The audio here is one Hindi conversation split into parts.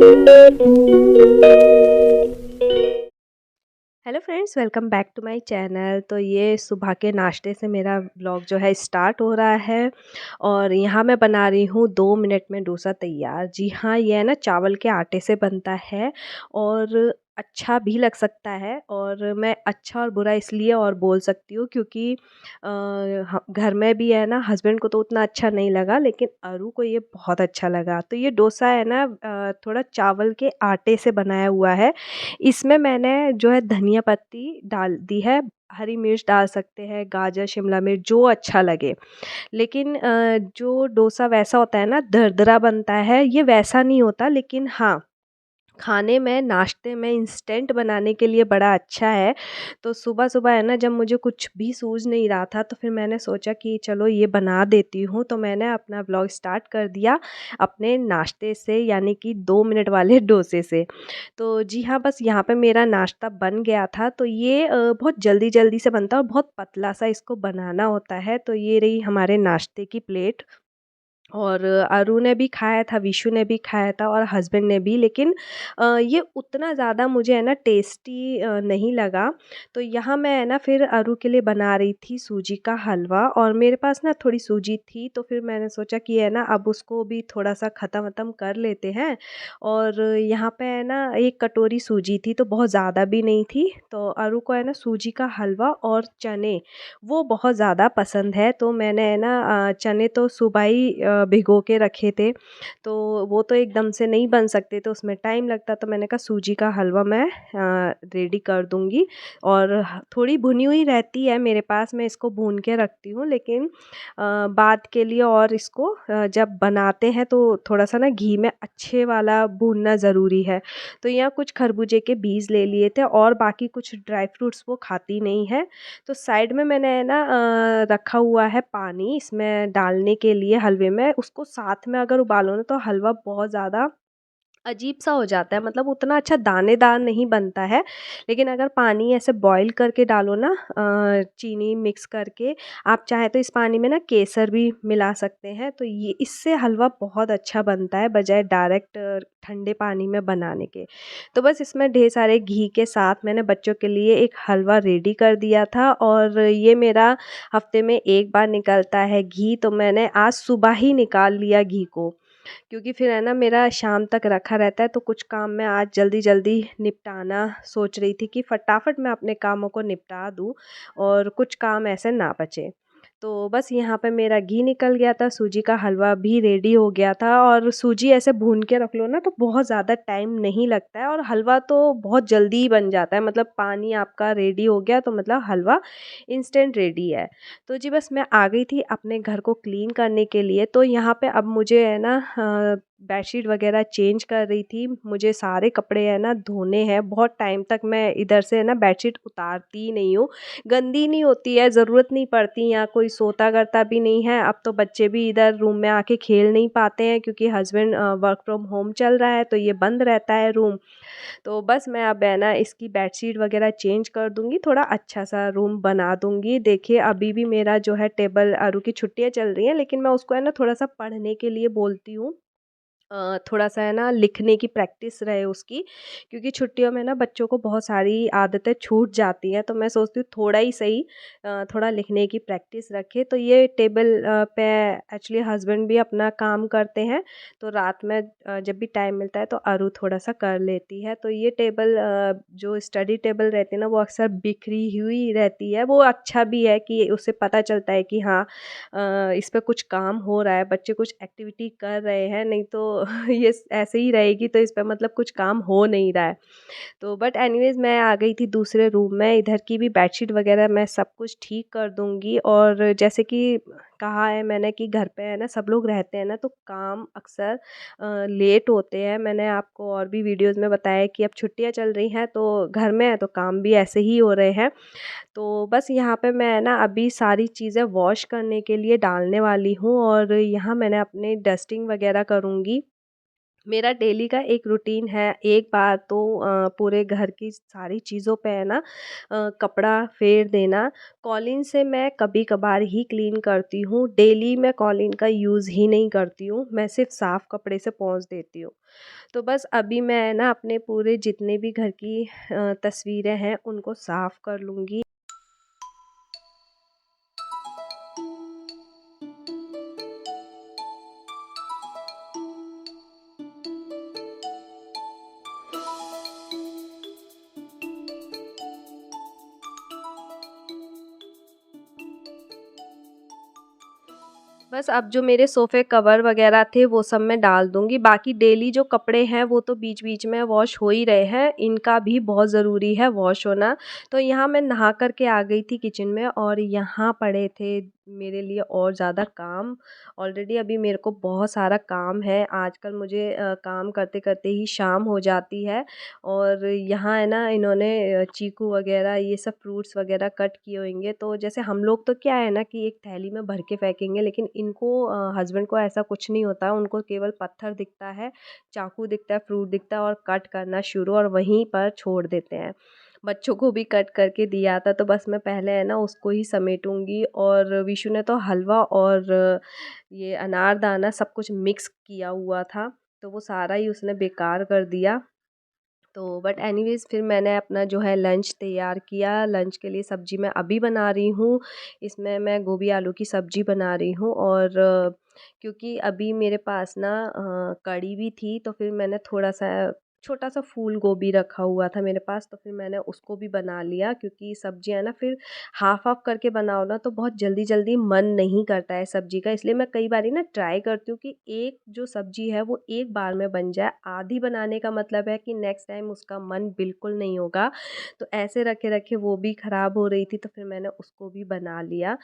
Hello friends, welcome back to my channel. तो ये सुबह के नाश्ते से मेरा व्लॉग जो है स्टार्ट हो रहा है। और यहाँ मैं बना रही हूँ 2 मिनट में डोसा तैयार। जी हाँ, ये है ना चावल के आटे से बनता है और अच्छा भी लग सकता है। और मैं अच्छा और बुरा इसलिए और बोल सकती हूँ क्योंकि घर में भी है ना हस्बैंड को तो उतना अच्छा नहीं लगा, लेकिन अरू को ये बहुत अच्छा लगा। तो ये डोसा है ना थोड़ा चावल के आटे से बनाया हुआ है। इसमें मैंने जो है धनिया पत्ती डाल दी है, हरी मिर्च डाल सकते हैं, गाजर, शिमला मिर्च जो अच्छा लगे। लेकिन जो डोसा वैसा होता है ना दरदरा बनता है, ये वैसा नहीं होता। लेकिन हाँ, खाने में नाश्ते में इंस्टेंट बनाने के लिए बड़ा अच्छा है। तो सुबह-सुबह है ना जब मुझे कुछ भी सूझ नहीं रहा था, तो फिर मैंने सोचा कि चलो ये बना देती हूँ। तो मैंने अपना व्लॉग स्टार्ट कर दिया अपने नाश्ते से, यानी कि 2 मिनट वाले डोसे से। तो जी हाँ, बस यहाँ पे मेरा नाश्ता बन गया था। तो ये बहुत जल्दी-जल्दी से बनता है और बहुत पतला-सा इसको बनाना होता है। तो ये रही हमारे नाश्ते की प्लेट। और अरू ने भी खाया था, विशु ने भी खाया था और हस्बैंड ने भी। लेकिन ये उतना ज़्यादा मुझे है ना टेस्टी नहीं लगा। तो यहाँ मैं है ना फिर अरू के लिए बना रही थी सूजी का हलवा, और मेरे पास ना थोड़ी सूजी थी। तो फिर मैंने सोचा कि है ना अब उसको भी थोड़ा-सा ख़त्म-वत्म कर लेते हैं। और यहाँ पे है ना 1 कटोरी सूजी थी, तो बहुत ज़्यादा भी नहीं थी। तो अरू को है ना सूजी का हलवा और चने वो बहुत ज़्यादा पसंद है। तो मैंने है ना चने तो सुबह ही भिगो के रखे थे। तो वो तो एकदम से नहीं बन सकते, तो उसमें टाइम लगता। तो मैंने कहा सूजी का हलवा मैं रेडी कर दूँगी। और थोड़ी भुनी हुई रहती है मेरे पास, मैं इसको भून के रखती हूँ। लेकिन बाद के लिए और इसको जब बनाते हैं तो थोड़ा-सा ना घी में अच्छे वाला भूनना ज़रूरी है। तो यहाँ कुछ खरबूजे के बीज ले लिए थे और बाकी कुछ ड्राई फ्रूट्स वो खाती नहीं है। तो साइड में मैंने है ना रखा हुआ है पानी इसमें डालने के लिए हलवे में। उसको साथ में अगर उबालो ना तो हलवा बहुत ज़्यादा अजीब-सा हो जाता है, मतलब उतना अच्छा दानेदार नहीं बनता है। लेकिन अगर पानी ऐसे बॉयल करके डालो ना चीनी मिक्स करके, आप चाहे तो इस पानी में ना केसर भी मिला सकते हैं। तो ये इससे हलवा बहुत अच्छा बनता है बजाय डायरेक्ट ठंडे पानी में बनाने के। तो बस इसमें ढेर सारे घी के साथ मैंने बच्चों के लिए एक हलवा रेडी कर दिया था। और ये मेरा हफ्ते में 1 बार निकलता है घी, तो मैंने आज सुबह ही निकाल लिया घी को। क्योंकि फिर है ना मेरा शाम तक रखा रहता है, तो कुछ काम मैं आज जल्दी-जल्दी निपटाना सोच रही थी कि फटाफट मैं अपने कामों को निपटा दूँ और कुछ काम ऐसे ना बचे। तो बस यहाँ पे मेरा घी निकल गया था, सूजी का हलवा भी रेडी हो गया था। और सूजी ऐसे भून के रख लो ना तो बहुत ज़्यादा टाइम नहीं लगता है और हलवा तो बहुत जल्दी ही बन जाता है। मतलब पानी आपका रेडी हो गया तो मतलब हलवा इंस्टेंट रेडी है। तो जी बस मैं आ गई थी अपने घर को क्लीन करने के लिए। तो यहाँ पे अब मुझे है ना बेडशीट वगैरह चेंज कर रही थी। मुझे सारे कपड़े है ना धोने हैं। बहुत टाइम तक मैं इधर से है ना बेडशीट उतारती ही नहीं हूँ। गंदी नहीं होती है, ज़रूरत नहीं पड़ती, यहाँ कोई सोता करता भी नहीं है। अब तो बच्चे भी इधर रूम में आके खेल नहीं पाते हैं क्योंकि हस्बैंड वर्क फ्रॉम होम चल रहा है, तो ये बंद रहता है रूम। तो बस मैं अब है ना इसकी बेडशीट वगैरह चेंज कर दूँगी, थोड़ा अच्छा सा रूम बना दूँगी। देखिए अभी भी मेरा जो है टेबल आरू की छुट्टियाँ चल रही हैं, लेकिन मैं उसको है ना थोड़ा-सा पढ़ने के लिए बोलती हूँ। थोड़ा-सा है ना लिखने की प्रैक्टिस रहे उसकी, क्योंकि छुट्टियों में ना बच्चों को बहुत सारी आदतें छूट जाती हैं। तो मैं सोचती हूँ थोड़ा ही सही थोड़ा लिखने की प्रैक्टिस रखे। तो ये टेबल पे एक्चुअली हस्बैंड भी अपना काम करते हैं, तो रात में जब भी टाइम मिलता है तो अरू थोड़ा-सा कर लेती है। तो ये टेबल जो स्टडी टेबल रहती है ना वो अक्सर बिखरी हुई रहती है। वो अच्छा भी है कि उससे पता चलता है कि हाँ इस पे कुछ काम हो रहा है, बच्चे कुछ एक्टिविटी कर रहे हैं। नहीं तो ये ऐसे ही रहेगी तो इस पे मतलब कुछ काम हो नहीं रहा है। तो बट एनीवेज़ मैं आ गई थी दूसरे रूम में, इधर की भी बेडशीट वगैरह मैं सब कुछ ठीक कर दूँगी। और जैसे कि कहा है मैंने कि घर पे है ना सब लोग रहते हैं ना तो काम अक्सर लेट होते हैं। मैंने आपको और भी वीडियोज़ में बताया है कि अब छुट्टियाँ चल रही हैं तो घर में है तो काम भी ऐसे ही हो रहे हैं। तो बस यहाँ पे मैं ना अभी सारी चीज़ें वॉश करने के लिए डालने वाली हूँ और यहाँ मैंने अपने डस्टिंग वगैरह करूँगी। मेरा डेली का एक रूटीन है, एक बार तो पूरे घर की सारी चीज़ों पे है ना कपड़ा फेर देना। कॉलिन से मैं कभी कभार ही क्लीन करती हूँ, डेली मैं कॉलिन का यूज़ ही नहीं करती हूँ, मैं सिर्फ साफ़ कपड़े से पोंछ देती हूँ। तो बस अभी मैं ना अपने पूरे जितने भी घर की तस्वीरें हैं उनको साफ़ कर लूँगी। बस अब जो मेरे सोफ़े कवर वग़ैरह थे वो सब मैं डाल दूँगी। बाकी डेली जो कपड़े हैं वो तो बीच-बीच में वॉश हो ही रहे हैं, इनका भी बहुत ज़रूरी है वॉश होना। तो यहाँ मैं नहा कर के आ गई थी किचन में और यहाँ पड़े थे मेरे लिए और ज़्यादा काम। ऑलरेडी अभी मेरे को बहुत सारा काम है, आजकल मुझे काम करते-करते ही शाम हो जाती है। और यहाँ है ना इन्होंने चीकू वग़ैरह ये सब फ्रूट्स वग़ैरह कट किए होंगे, तो जैसे हम लोग तो क्या है ना कि एक थैली में भर के फेंकेंगे, लेकिन इनको हस्बैंड को ऐसा कुछ नहीं होता है, उनको केवल पत्थर दिखता है, चाकू दिखता है, फ्रूट दिखता है और कट करना शुरू और वहीं पर छोड़ देते हैं। बच्चों को भी कट करके दिया था, तो बस मैं पहले है ना उसको ही समेटूँगी। और विशु ने तो हलवा और ये अनारदाना सब कुछ मिक्स किया हुआ था, तो वो सारा ही उसने बेकार कर दिया। तो बट एनीवेज़ फिर मैंने अपना जो है लंच तैयार किया। लंच के लिए सब्ज़ी मैं अभी बना रही हूँ। इसमें मैं गोभी आलू की सब्ज़ी बना रही हूँ और क्योंकि अभी मेरे पास ना कढ़ी भी थी, तो फिर मैंने थोड़ा-सा छोटा-सा फूल गोभी रखा हुआ था मेरे पास, तो फिर मैंने उसको भी बना लिया क्योंकि सब्ज़ियाँ ना फिर हाफ़-हाफ़ करके बनाओ ना तो बहुत जल्दी-जल्दी मन नहीं करता है सब्ज़ी का। इसलिए मैं कई बारी ना ट्राई करती हूँ कि एक जो सब्ज़ी है वो एक बार में बन जाए। आधी बनाने का मतलब है कि नेक्स्ट टाइम उसका मन बिल्कुल नहीं होगा। तो ऐसे रखे-रखे वो भी ख़राब हो रही थी, तो फिर मैंने उसको भी बना लिया।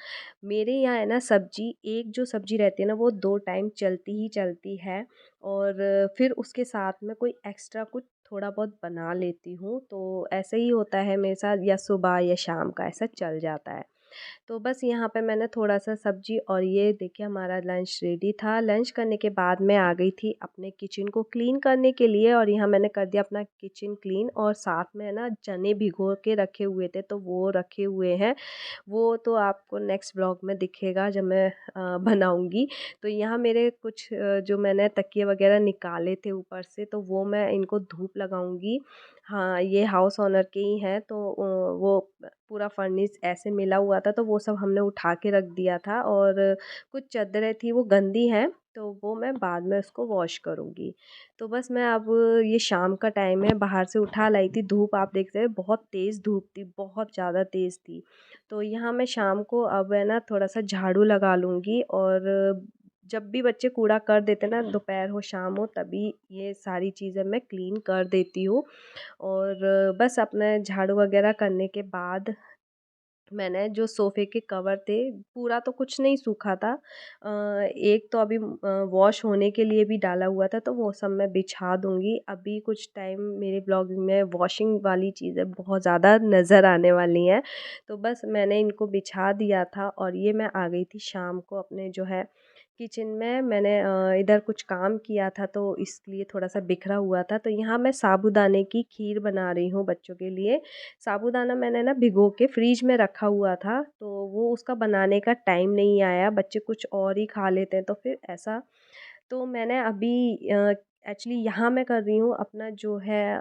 मेरे यहाँ है ना सब्ज़ी, एक जो सब्ज़ी रहती है ना वो 2 टाइम चलती ही चलती है और फिर उसके साथ में कोई एक्स्ट्रा कुछ थोड़ा बहुत बना लेती हूँ। तो ऐसे ही होता है मेरे साथ, या सुबह या शाम का ऐसा चल जाता है। तो बस यहाँ पे मैंने थोड़ा-सा सब्ज़ी और ये देखिए हमारा लंच रेडी था। लंच करने के बाद मैं आ गई थी अपने किचन को क्लीन करने के लिए और यहाँ मैंने कर दिया अपना किचन क्लीन और साथ में है ना चने भिगो के रखे हुए थे, तो वो रखे हुए हैं। वो तो आपको नेक्स्ट ब्लॉग में दिखेगा जब मैं बनाऊँगी। तो यहाँ मेरे कुछ जो मैंने तकिए वग़ैरह निकाले थे ऊपर से, तो वो मैं इनको धूप लगाऊँगी। हाँ, ये हाउस ओनर के ही हैं, तो वो पूरा फर्निश ऐसे मिला हुआ था, तो वो सब हमने उठा के रख दिया था और कुछ चादरें थी वो गंदी हैं, तो वो मैं बाद में उसको वॉश करूँगी। तो बस मैं अब ये शाम का टाइम है, बाहर से उठा लाई थी, धूप आप देख रहे हैं बहुत तेज़ धूप थी, बहुत ज़्यादा तेज़ थी। तो यहाँ मैं शाम को अब है ना थोड़ा-सा झाड़ू लगा लूँगी और जब भी बच्चे कूड़ा कर देते हैं ना, दोपहर हो शाम हो, तभी ये सारी चीज़ें मैं क्लीन कर देती हूँ। और बस अपने झाड़ू वगैरह करने के बाद मैंने जो सोफ़े के कवर थे, पूरा तो कुछ नहीं सूखा था। एक तो अभी वॉश होने के लिए भी डाला हुआ था, तो वो सब मैं बिछा दूँगी। अभी कुछ टाइम मेरे ब्लॉग में वॉशिंग वाली चीज़ें बहुत ज़्यादा नज़र आने वाली हैं। तो बस मैंने इनको बिछा दिया था और ये मैं आ गई थी शाम को अपने जो है किचन में। मैंने इधर कुछ काम किया था, तो इसलिए थोड़ा-सा बिखरा हुआ था। तो यहाँ मैं साबूदाने की खीर बना रही हूँ बच्चों के लिए। साबूदाना मैंने ना भिगो के फ्रिज में रखा हुआ था, तो वो उसका बनाने का टाइम नहीं आया, बच्चे कुछ और ही खा लेते हैं, तो फिर ऐसा। तो मैंने अभी एक्चुअली यहाँ मैं कर रही हूँ अपना जो है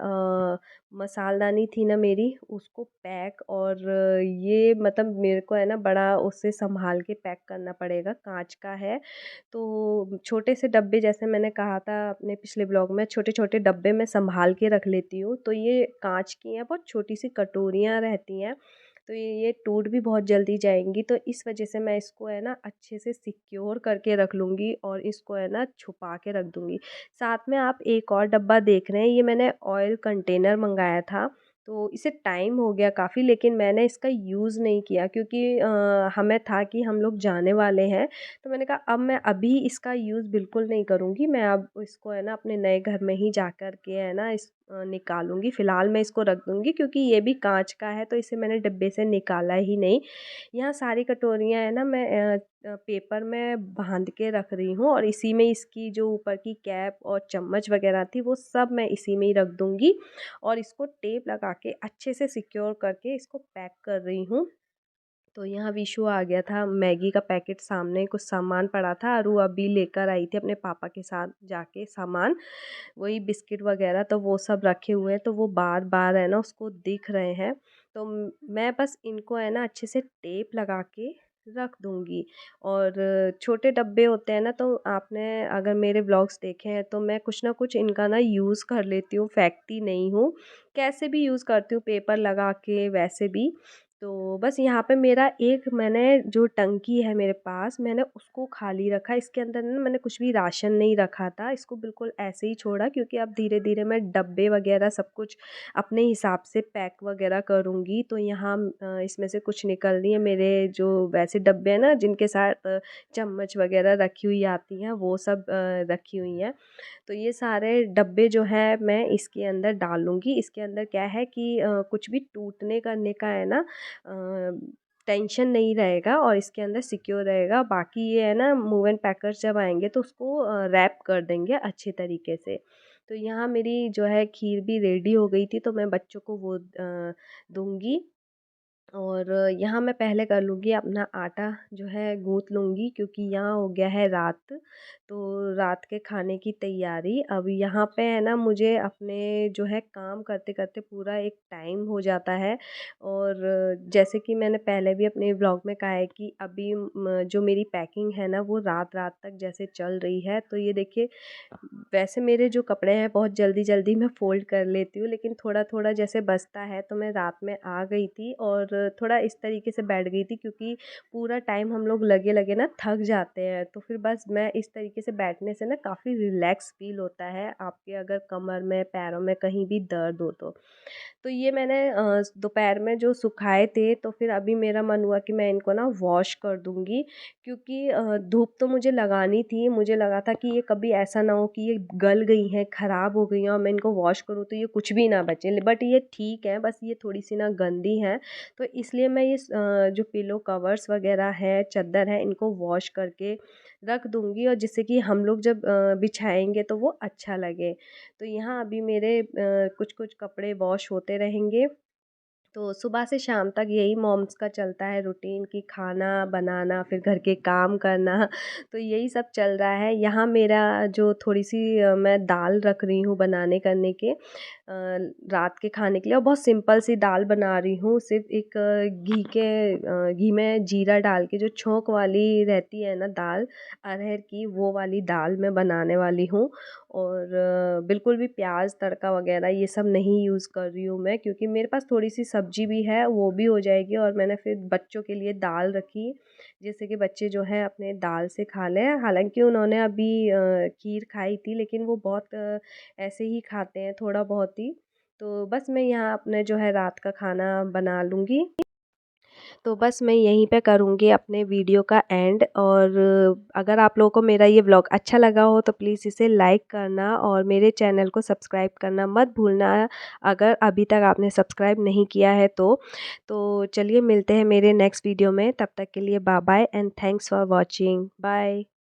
मसालदानी थी ना मेरी, उसको पैक। और ये मतलब मेरे को है ना बड़ा उससे संभाल के पैक करना पड़ेगा, कांच का है। तो छोटे से डब्बे, जैसे मैंने कहा था अपने पिछले ब्लॉग में, छोटे-छोटे डब्बे मैं सँभाल के रख लेती हूँ। तो ये काँच की हैं, बहुत छोटी-सी कटोरियाँ रहती हैं, तो ये टूट भी बहुत जल्दी जाएँगी। तो इस वजह से मैं इसको है ना अच्छे से सिक्योर करके रख लूँगी और इसको है ना छुपा के रख दूँगी। साथ में आप एक और डब्बा देख रहे हैं, ये मैंने ऑयल कंटेनर मँगाया था। तो इसे टाइम हो गया काफ़ी, लेकिन मैंने इसका यूज़ नहीं किया क्योंकि हमें था कि हम लोग जाने वाले हैं। तो मैंने कहा अब मैं अभी इसका यूज़ बिल्कुल नहीं करूँगी, मैं अब इसको है ना अपने नए घर में ही जा कर के है ना निकालूंगी। फ़िलहाल मैं इसको रख दूंगी क्योंकि ये भी कांच का है, तो इसे मैंने डिब्बे से निकाला ही नहीं। यहाँ सारी कटोरियाँ है ना मैं पेपर में बांध के रख रही हूँ, और इसी में इसकी जो ऊपर की कैप और चम्मच वगैरह थी वो सब मैं इसी में ही रख दूंगी, और इसको टेप लगा के अच्छे से सिक्योर करके इसको पैक कर रही हूँ। तो यहाँ विशु आ गया था, मैगी का पैकेट सामने कुछ सामान पड़ा था, और वो अभी लेकर आई थी अपने पापा के साथ जाके सामान, वही बिस्किट वगैरह, तो वो सब रखे हुए हैं, तो वो बार बार है ना उसको दिख रहे हैं। तो मैं बस इनको है ना अच्छे से टेप लगा के रख दूंगी। और छोटे डब्बे होते हैं ना, तो आपने अगर मेरे ब्लॉग्स देखे हैं तो मैं कुछ ना कुछ इनका ना यूज़ कर लेती हूँ, फेंकती नहीं हूँ, कैसे भी यूज़ करती हूँ, पेपर लगा के वैसे भी। तो बस यहाँ पे मेरा एक, मैंने जो टंकी है मेरे पास, मैंने उसको खाली रखा। इसके अंदर ना मैंने कुछ भी राशन नहीं रखा था, इसको बिल्कुल ऐसे ही छोड़ा, क्योंकि अब धीरे धीरे मैं डब्बे वगैरह सब कुछ अपने हिसाब से पैक वगैरह करूँगी। तो यहाँ इसमें से कुछ निकल रही है, मेरे जो वैसे डब्बे हैं ना जिनके साथ चम्मच वगैरह रखी हुई आती हैं, वो सब रखी हुई हैं। तो ये सारे डब्बे जो है मैं इसके अंदर डालूँगी। इसके अंदर क्या है कि कुछ भी टूटने करने का है ना टेंशन नहीं रहेगा, और इसके अंदर सिक्योर रहेगा। बाकी ये है ना मूव एंड पैकर्स जब आएंगे तो उसको रैप कर देंगे अच्छे तरीके से। तो यहाँ मेरी जो है खीर भी रेडी हो गई थी, तो मैं बच्चों को वो दूंगी। और यहाँ मैं पहले कर लूँगी अपना आटा जो है गूँथ लूँगी, क्योंकि यहाँ हो गया है रात, तो रात के खाने की तैयारी। अब यहाँ पे है ना मुझे अपने जो है काम करते करते पूरा एक टाइम हो जाता है। और जैसे कि मैंने पहले भी अपने ब्लॉग में कहा है कि अभी जो मेरी पैकिंग है ना वो रात रात तक जैसे चल रही है। तो ये देखिए, वैसे मेरे जो कपड़े हैं बहुत जल्दी जल्दी मैं फ़ोल्ड कर लेती हूँ, लेकिन थोड़ा थोड़ा जैसे बचता है, तो मैं रात में आ गई थी और थोड़ा इस तरीके से बैठ गई थी, क्योंकि पूरा टाइम हम लोग लगे लगे ना थक जाते हैं। तो फिर बस मैं इस तरीके से बैठने से ना काफ़ी रिलैक्स फील होता है, आपके अगर कमर में पैरों में कहीं भी दर्द हो तो ये मैंने दोपहर में जो सुखाए थे, तो फिर अभी मेरा मन हुआ कि मैं इनको ना वॉश कर दूंगी, क्योंकि धूप तो मुझे लगानी थी। मुझे लगा था कि ये कभी ऐसा ना हो कि ये गल गई हैं, ख़राब हो गई हैं, और मैं इनको वॉश करूँ तो ये कुछ भी ना बचे, बट ये ठीक है, बस ये थोड़ी सी ना गंदी हैं। तो इसलिए मैं ये जो पिलो कवर्स वगैरह है, चादर है, इनको वॉश करके रख दूंगी, और जिससे कि हम लोग जब बिछाएंगे तो वो अच्छा लगे। तो यहाँ अभी मेरे कुछ कुछ कपड़े वॉश होते रहेंगे। तो सुबह से शाम तक यही मॉम्स का चलता है रूटीन, कि खाना बनाना, फिर घर के काम करना, तो यही सब चल रहा है। यहाँ मेरा जो थोड़ी सी मैं दाल रख रही हूँ बनाने करने के रात के खाने के लिए, और बहुत सिंपल सी दाल बना रही हूँ। सिर्फ एक घी में जीरा डाल के, जो छोंक वाली रहती है ना दाल अरहर की, वो वाली दाल मैं बनाने वाली हूँ। और बिल्कुल भी प्याज तड़का वगैरह ये सब नहीं यूज़ कर रही हूँ मैं, क्योंकि मेरे पास थोड़ी सी सब्जी भी है, वो भी हो जाएगी। और मैंने फिर बच्चों के लिए दाल रखी, जैसे कि बच्चे जो है अपने दाल से खा लें। हालांकि उन्होंने अभी खीर खाई थी, लेकिन वो बहुत ऐसे ही खाते हैं, थोड़ा बहुत ही। तो बस मैं यहाँ अपने जो है रात का खाना बना लूँगी। तो बस मैं यहीं पे करूँगी अपने वीडियो का एंड। और अगर आप लोगों को मेरा ये व्लॉग अच्छा लगा हो तो प्लीज़ इसे लाइक करना, और मेरे चैनल को सब्सक्राइब करना मत भूलना, अगर अभी तक आपने सब्सक्राइब नहीं किया है तो चलिए मिलते हैं मेरे नेक्स्ट वीडियो में। तब तक के लिए bye bye and thanks for watching. Bye.